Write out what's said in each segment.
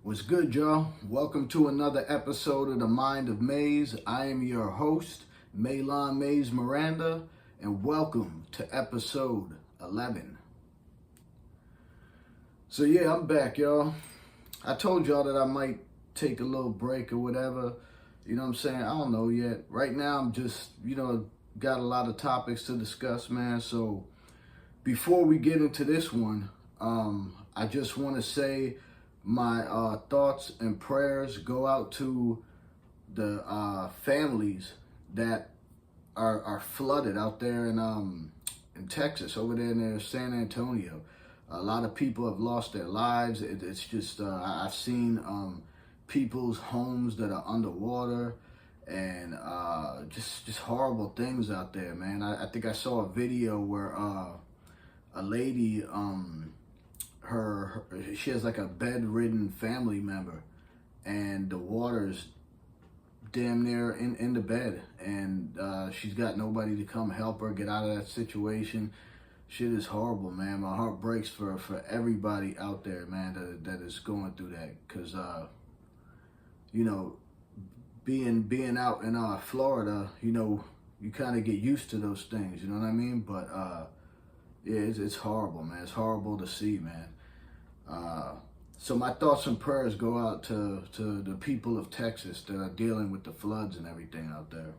What's good, y'all? Welcome to another episode of The Mind of Maze. I am your host, Maylon Maze Miranda, and welcome to episode 11. So yeah, I'm back, y'all. I told y'all that I might take a little break or whatever. You know what I'm saying? I don't know yet. Right now, I'm just, got a lot of topics to discuss, man. So before we get into this one, I just want to say my thoughts and prayers go out to the families that are flooded out there in Texas, over there near San Antonio. A lot of people have lost their lives. It's just I've seen people's homes that are underwater, and just horrible things out there, man. I think I saw a video where a lady she has like a bedridden family member, and the water's damn near in the bed, and she's got nobody to come help her get out of that situation. Shit is horrible, man. My heart breaks for everybody out there, man, that is going through that, because being out in Florida, you kind of get used to those things, you know what I mean? But yeah, it's horrible, man. It's horrible to see, man. So my thoughts and prayers go out to the people of Texas that are dealing with the floods and everything out there.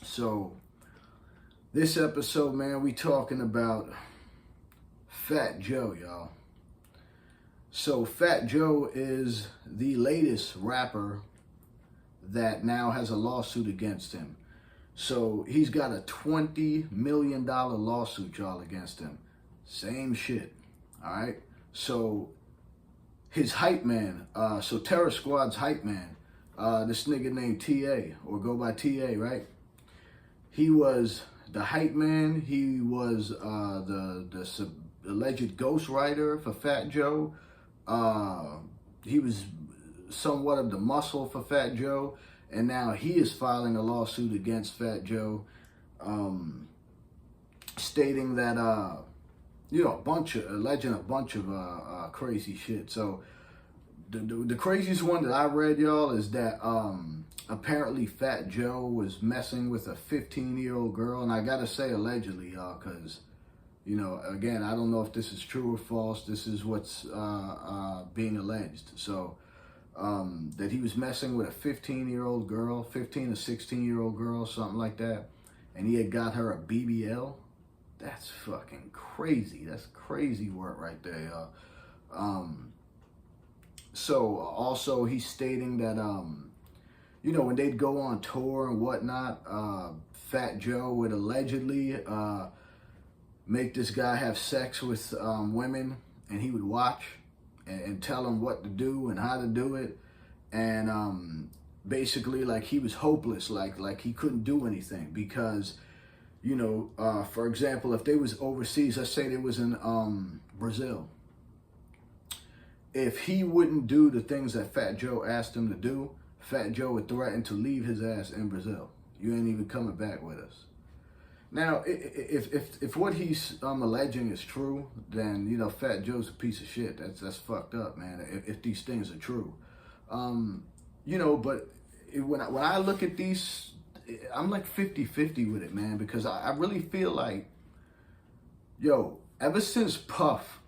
So this episode, man, we talking about Fat Joe, y'all. So Fat Joe is the latest rapper that now has a lawsuit against him. So he's got a $20 million lawsuit, y'all, against him. Same shit, all right? So his hype man, so Terror Squad's hype man, this nigga named TA, or go by TA, right? He was the hype man. He was the alleged ghostwriter for Fat Joe. He was somewhat of the muscle for Fat Joe, and now he is filing a lawsuit against Fat Joe, stating that alleging a bunch of crazy shit. So the craziest one that I read, y'all, is that apparently Fat Joe was messing with a 15-year-old girl, and I gotta say allegedly, y'all, because again, I don't know if this is true or false. This is what's being alleged. So that he was messing with a 15-year-old girl, 15 to 16-year-old girl, something like that, and he had got her a BBL. That's fucking crazy. That's crazy work right there, y'all. So also he's stating that, when they'd go on tour and whatnot, Fat Joe would allegedly make this guy have sex with women, and he would watch and tell him what to do and how to do it. And basically, like, he was hopeless, like he couldn't do anything because, for example, if they was overseas, let's say they was in Brazil, if he wouldn't do the things that Fat Joe asked him to do, Fat Joe would threaten to leave his ass in Brazil. You ain't even coming back with us. Now, if what he's alleging is true, then Fat Joe's a piece of shit. That's fucked up, man. If these things are true, but when I look at these, I'm like 50-50 with it, man, because I really feel like, ever since Puff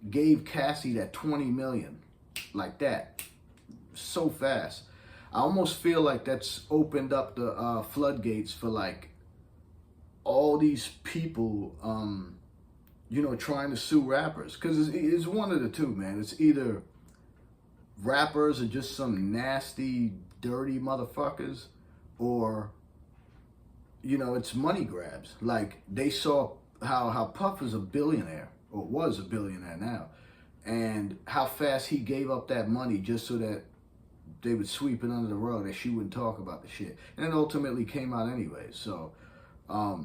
gave Cassie that 20 million, like that, so fast, I almost feel like that's opened up the floodgates for like all these people, trying to sue rappers. Because it's one of the two, man. It's either rappers are just some nasty, dirty motherfuckers, or, it's money grabs. Like, they saw how Puff is a billionaire, or was a billionaire now, and how fast he gave up that money just so that they would sweep it under the rug, that she wouldn't talk about the shit. And it ultimately came out anyway. So, I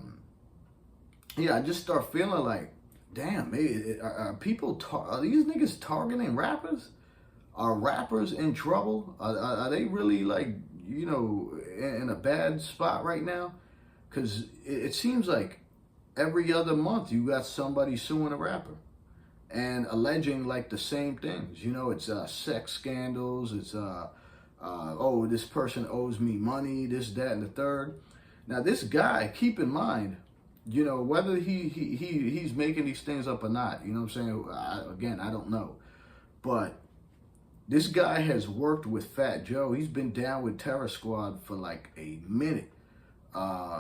just start feeling like, damn, maybe are these niggas targeting rappers? Are rappers in trouble? Are they really, like, in a bad spot right now? Because it seems like every other month you got somebody suing a rapper. and alleging like the same things. You know, it's sex scandals. It's oh, this person owes me money, this, that, and the third. Now, this guy, keep in mind, you know, whether he's making these things up or not, you know what I'm saying? Again, I don't know. But this guy has worked with Fat Joe. He's been down with Terror Squad for like a minute.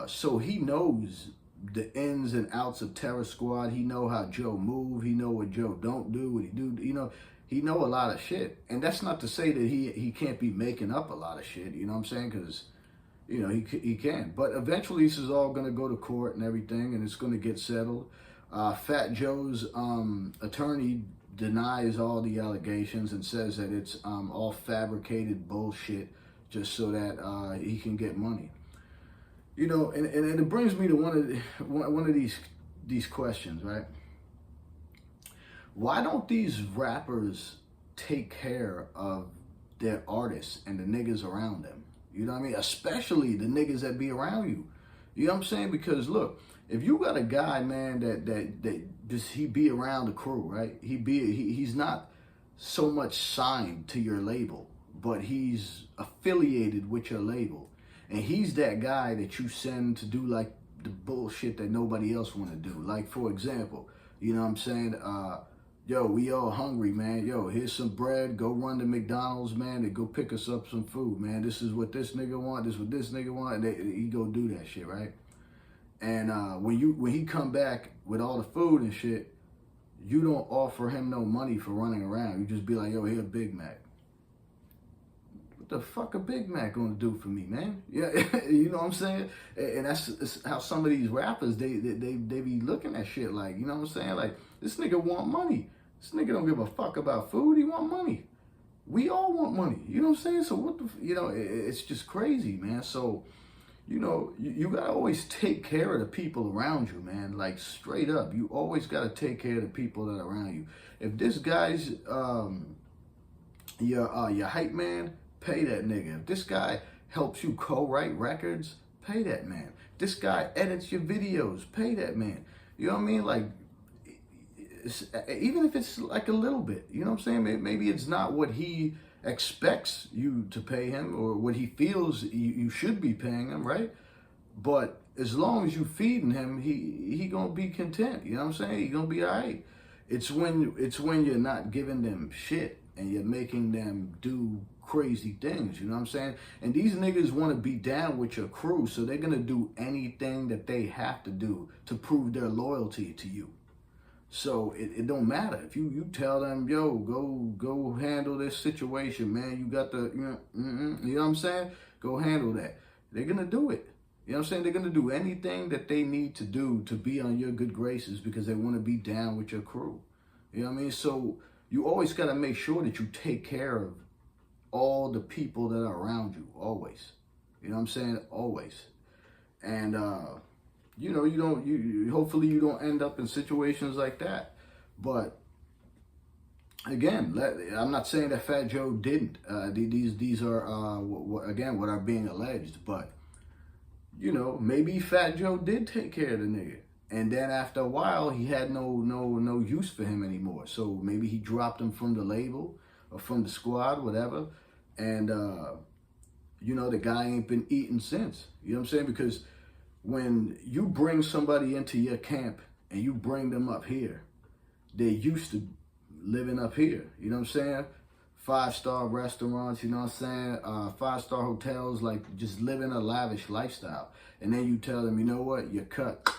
So he knows the ins and outs of Terror Squad. He know how Joe move. He know what Joe don't do, what he do. You know, he know a lot of shit. And that's not to say that he can't be making up a lot of shit. You know what I'm saying? Because, you know, he can. But eventually this is all going to go to court and everything, and it's going to get settled. Fat Joe's attorney denies all the allegations and says that it's all fabricated bullshit just so that he can get money. You know, and it brings me to one of these questions, right? Why don't these rappers take care of their artists and the niggas around them? You know what I mean? Especially the niggas that be around you. You know what I'm saying? Because look, if you got a guy, man, that just he be around the crew, right? He's not so much signed to your label, but he's affiliated with your label. And he's that guy that you send to do like the bullshit that nobody else want to do. Like, for example, you know what I'm saying? Yo, we all hungry, man. Yo, here's some bread. Go run to McDonald's, man, and go pick us up some food, man. This is what this nigga want. This is what this nigga want. And he go do that shit, right? And when he come back with all the food and shit, you don't offer him no money for running around. You just be like, yo, here a Big Mac. What the fuck a Big Mac gonna do for me, man? Yeah, you know what I'm saying? And that's how some of these rappers, they be looking at shit like, you know what I'm saying? Like, this nigga want money. This nigga don't give a fuck about food. He want money. We all want money. You know what I'm saying? So what the, you know, it's just crazy, man. So, you know, you gotta always take care of the people around you, man. Like, straight up, you always gotta take care of the people that are around you. If this guy's your hype man, pay that nigga. If this guy helps you co-write records, pay that man. If this guy edits your videos, pay that man. You know what I mean? Like, even if it's like a little bit, you know what I'm saying? Maybe it's not what he expects you to pay him or what he feels you should be paying him, right? But as long as you feeding him, he gonna be content. You know what I'm saying? He gonna be all right. It's when you're not giving them shit and you're making them do crazy things, you know what I'm saying? And these niggas want to be down with your crew, so they're gonna do anything that they have to do to prove their loyalty to you. So it don't matter if you tell them, yo, go handle this situation, man. You got the, you know what I'm saying? Go handle that. They're gonna do it. You know what I'm saying? They're gonna do anything that they need to do to be on your good graces because they want to be down with your crew. You know what I mean? So you always gotta make sure that you take care of all the people that are around you, always. You know what I'm saying? Always. And you know, you hopefully you don't end up in situations like that. But again, I'm not saying that Fat Joe didn't. These are again what are being alleged. But you know, maybe Fat Joe did take care of the nigga, and then after a while, he had no use for him anymore. So maybe he dropped him from the label or from the squad, whatever. And you know, the guy ain't been eating since. You know what I'm saying? Because when you bring somebody into your camp and you bring them up here, they're used to living up here. You know what I'm saying? 5-star restaurants, you know what I'm saying? 5-star hotels, like just living a lavish lifestyle. And then you tell them, you know what? You're cut.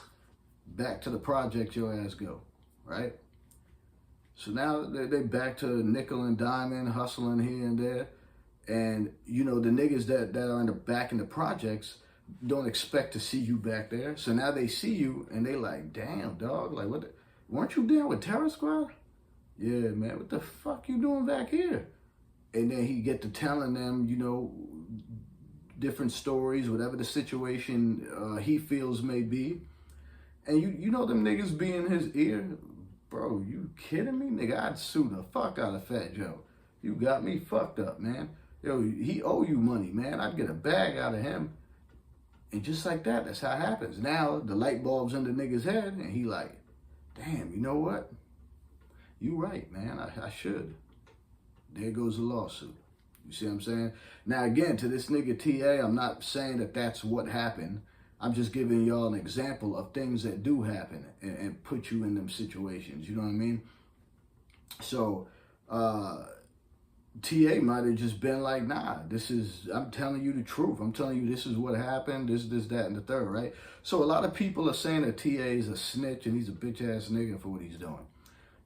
Back to the project your ass go, right? So now they back to nickel and diamond, hustling here and there. And, you know, the niggas that are in the back in the projects don't expect to see you back there. So now they see you and they like, damn, dog, like, what? Weren't you down with Terror Squad? Yeah, man, what the fuck you doing back here? And then he get to telling them, you know, different stories, whatever the situation he feels may be. And you know them niggas be in his ear. Bro, you kidding me? Nigga, I'd sue the fuck out of Fat Joe. You got me fucked up, man. Yo, he owe you money, man. I'd get a bag out of him. And just like that, that's how it happens. Now, the light bulb's in the nigga's head, and he like, damn, you know what? You right, man. I should. There goes the lawsuit. You see what I'm saying? Now, again, to this nigga TA, I'm not saying that that's what happened. I'm just giving y'all an example of things that do happen and put you in them situations. You know what I mean? So, TA might have just been like, nah, I'm telling you the truth. I'm telling you this is what happened, this, that, and the third, right? So a lot of people are saying that TA is a snitch and he's a bitch-ass nigga for what he's doing.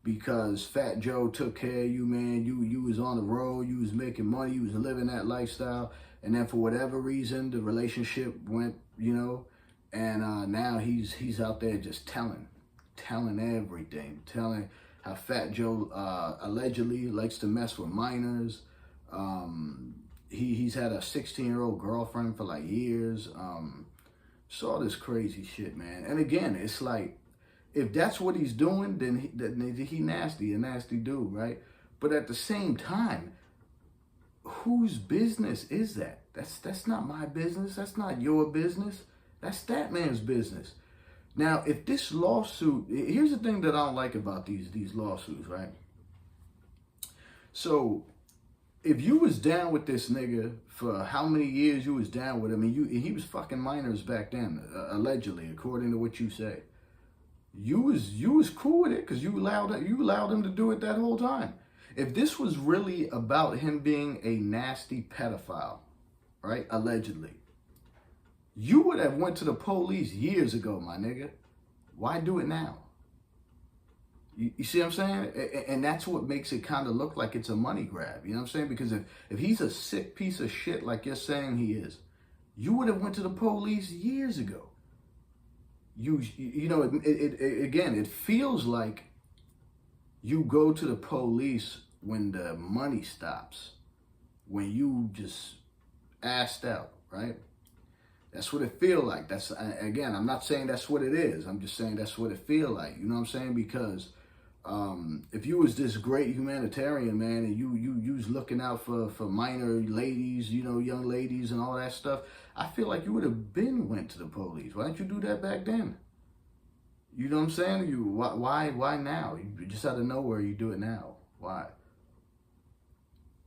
Because Fat Joe took care of you, man. You was on the road, you was making money, you was living that lifestyle. And then for whatever reason, the relationship went, and now he's out there just telling everything, telling how Fat Joe allegedly likes to mess with minors. He's had a 16-year-old girlfriend for like years. So all this crazy shit, man. And again, it's like, if that's what he's doing, then he nasty, a nasty dude, right? But at the same time, whose business is that? That's not my business. That's not your business. That's that man's business. Now, if this lawsuit, here's the thing that I don't like about these lawsuits, right? So, if you was down with this nigga for how many years you was down with him, and he was fucking minors back then, allegedly, according to what you say. You was cool with it because you allowed him to do it that whole time. If this was really about him being a nasty pedophile, right, allegedly, you would have went to the police years ago, my nigga. Why do it now? You see what I'm saying? And that's what makes it kind of look like it's a money grab. You know what I'm saying? Because if he's a sick piece of shit like you're saying he is, you would have went to the police years ago. Again, it feels like you go to the police when the money stops, when you just assed out, right? That's what it feel like. Again, I'm not saying that's what it is. I'm just saying that's what it feel like. You know what I'm saying? Because if you was this great humanitarian, man, and you was looking out for minor ladies, young ladies and all that stuff, I feel like you would have went to the police. Why didn't you do that back then? You know what I'm saying? Why now? You just out of nowhere, you do it now. Why?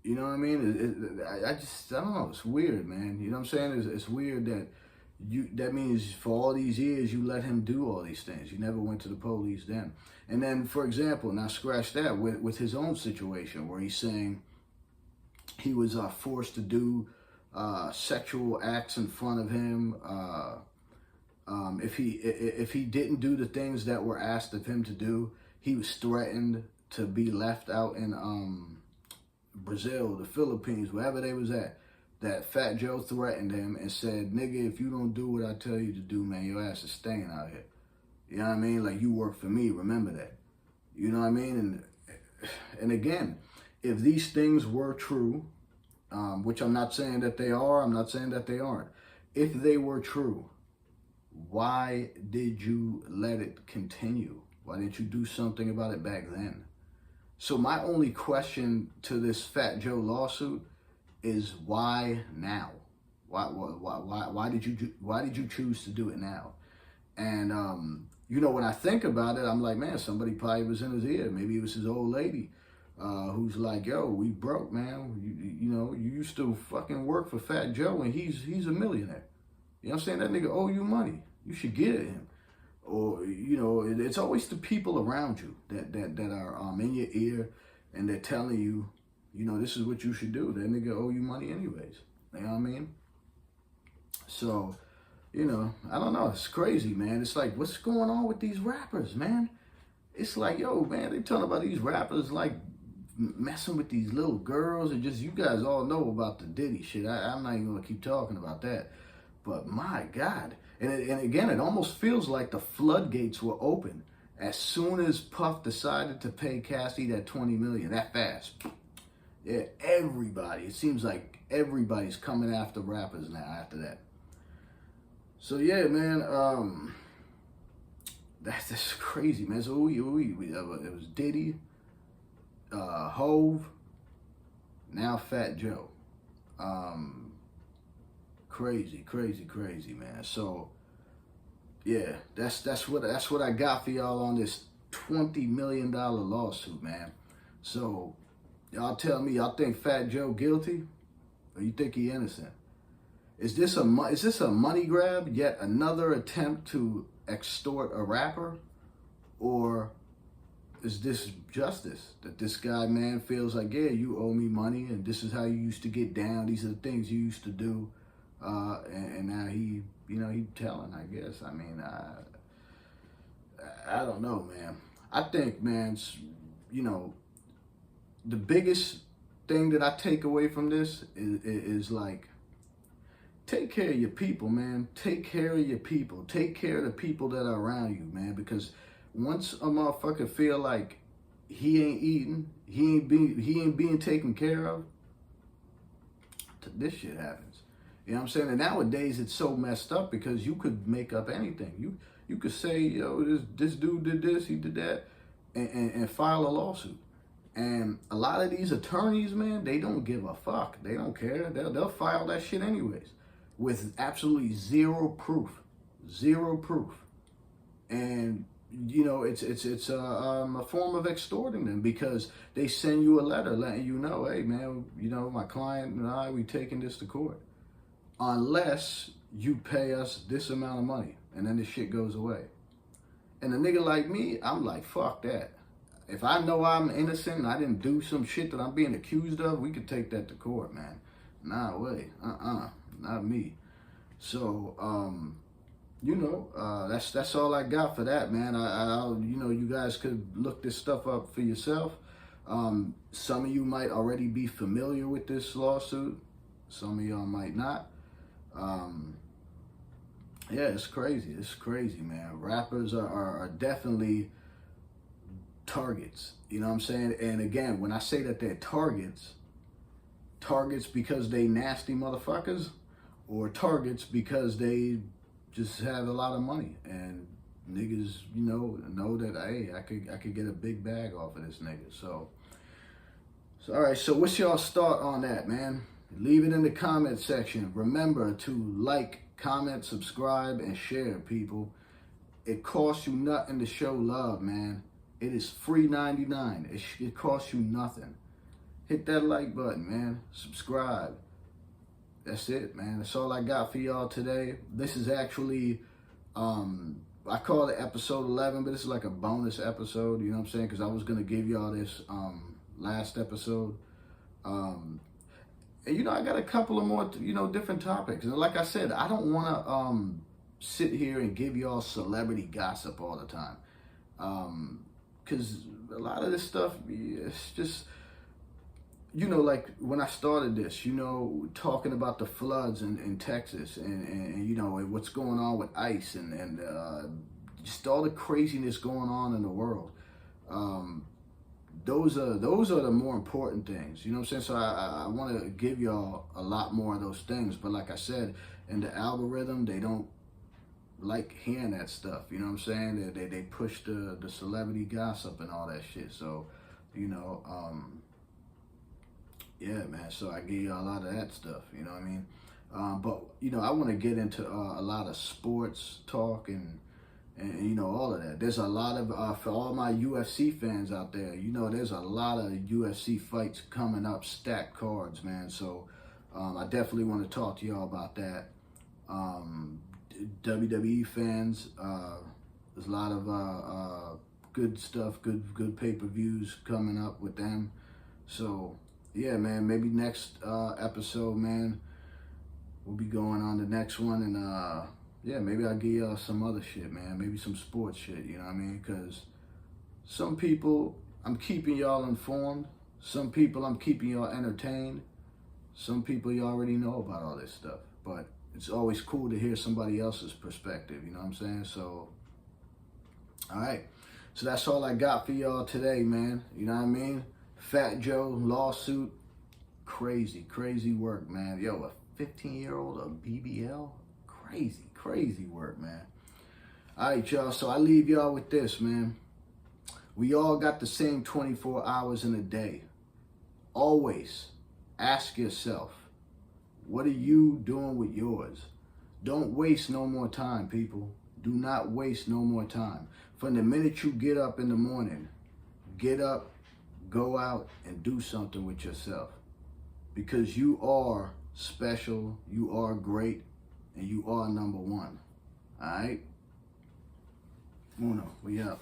You know what I mean? I don't know. It's weird, man. You know what I'm saying? It's weird that that means for all these years you let him do all these things. You never went to the police then. And then, for example, now scratch that with his own situation where he's saying he was forced to do sexual acts in front of him. If he didn't do the things that were asked of him to do, he was threatened to be left out in Brazil, the Philippines, wherever they was at. That Fat Joe threatened him and said, nigga, if you don't do what I tell you to do, man, your ass is staying out here. You know what I mean? Like, you work for me, remember that. You know what I mean? And again, if these things were true, which I'm not saying that they are, I'm not saying that they aren't. If they were true, why did you let it continue? Why didn't you do something about it back then? So my only question to this Fat Joe lawsuit is why now? Why did you choose to do it now? And when I think about it, I'm like, man, somebody probably was in his ear. Maybe it was his old lady who's like, yo, we broke, man. You used to fucking work for Fat Joe, and he's a millionaire. You know what I'm saying? That nigga owe you money. You should get at him. Or, it's always the people around you that are in your ear and they're telling you, this is what you should do. That nigga owe you money anyways. You know what I mean? So, I don't know. It's crazy, man. It's like, what's going on with these rappers, man? It's like, yo, man, they talking about these rappers like messing with these little girls and just, you guys all know about the Diddy shit. I'm not even going to keep talking about that. But my God. And again, it almost feels like the floodgates were open as soon as Puff decided to pay Cassie that $20 million, that fast. Yeah, everybody. It seems like everybody's coming after rappers now after that. So yeah, man, that's just crazy, man. So it was Diddy, Hove, now Fat Joe. Crazy, man. So yeah, that's what I got for y'all on this $20 million lawsuit, man. So y'all tell me, y'all think Fat Joe guilty, or you think he innocent? Is this a money grab? Yet another attempt to extort a rapper, or is this justice? That this guy, man, feels like, yeah, you owe me money, and this is how you used to get down. These are the things you used to do, and now he telling, I guess. I mean, I don't know, man. I think, man, the biggest thing that I take away from this is like, take care of your people, man. Take care of your people. Take care of the people that are around you, man. Because once a motherfucker feel like he ain't eating, he ain't being taken care of, this shit happens. You know what I'm saying? And nowadays it's so messed up because you could make up anything. You could say, yo, this dude did this, he did that, and file a lawsuit. And a lot of these attorneys, man, they don't give a fuck. They don't care. They'll file that shit anyways, with absolutely zero proof. And it's a form of extorting them, because they send you a letter letting you know, hey man, my client and I, we taking this to court unless you pay us this amount of money, and then the shit goes away. And a nigga like me, I'm like, fuck that. If I know I'm innocent and I didn't do some shit that I'm being accused of, we could take that to court, man. Nah way. Not me. So, that's all I got for that, man. You guys could look this stuff up for yourself. Some of you might already be familiar with this lawsuit. Some of y'all might not. Yeah, it's crazy. It's crazy, man. Rappers are definitely targets. You know what I'm saying? And again, when I say that they're targets because they nasty motherfuckers, or targets because they just have a lot of money and niggas, know that, hey, I could get a big bag off of this nigga. So all right. So what's y'all's thought on that, man? Leave it in the comment section. Remember to like, comment, subscribe, and share, people. It costs you nothing to show love, man. It is free 99. It costs you nothing. Hit that like button, man. Subscribe. That's it, man. That's all I got for y'all today. This is actually, I call it episode 11, but this is like a bonus episode, you know what I'm saying? Because I was going to give y'all this last episode. And, I got a couple of more, different topics. And like I said, I don't want to sit here and give y'all celebrity gossip all the time. Because a lot of this stuff, it's just, like when I started this, talking about the floods in Texas and what's going on with ICE and just all the craziness going on in the world. Those are the more important things, you know what I'm saying? So I want to give y'all a lot more of those things, but like I said, in the algorithm, they don't like hearing that stuff, you know what I'm saying? They push the celebrity gossip and all that shit. So, yeah, man. So I give you a lot of that stuff, you know what I mean? But I want to get into a lot of sports talk and all of that. There's a lot of for all my UFC fans out there, there's a lot of UFC fights coming up, stacked cards, man. So I definitely want to talk to y'all about that. WWE fans, there's a lot of good stuff, good pay-per-views coming up with them. So yeah, man, maybe next episode, man, we'll be going on the next one, and yeah, maybe I'll give y'all some other shit, man, maybe some sports shit, you know what I mean? Because some people, I'm keeping y'all informed. Some people, I'm keeping y'all entertained. Some people, you already know about all this stuff, but it's always cool to hear somebody else's perspective, you know what I'm saying? So, all right. So that's all I got for y'all today, man. You know what I mean? Fat Joe lawsuit. Crazy work, man. Yo, a 15-year-old, a BBL? Crazy work, man. All right, y'all. So I leave y'all with this, man. We all got the same 24 hours in a day. Always ask yourself, what are you doing with yours? Don't waste no more time, people. Do not waste no more time. From the minute you get up in the morning, get up, go out and do something with yourself. Because you are special, you are great, and you are number one. All right? Uno, we up.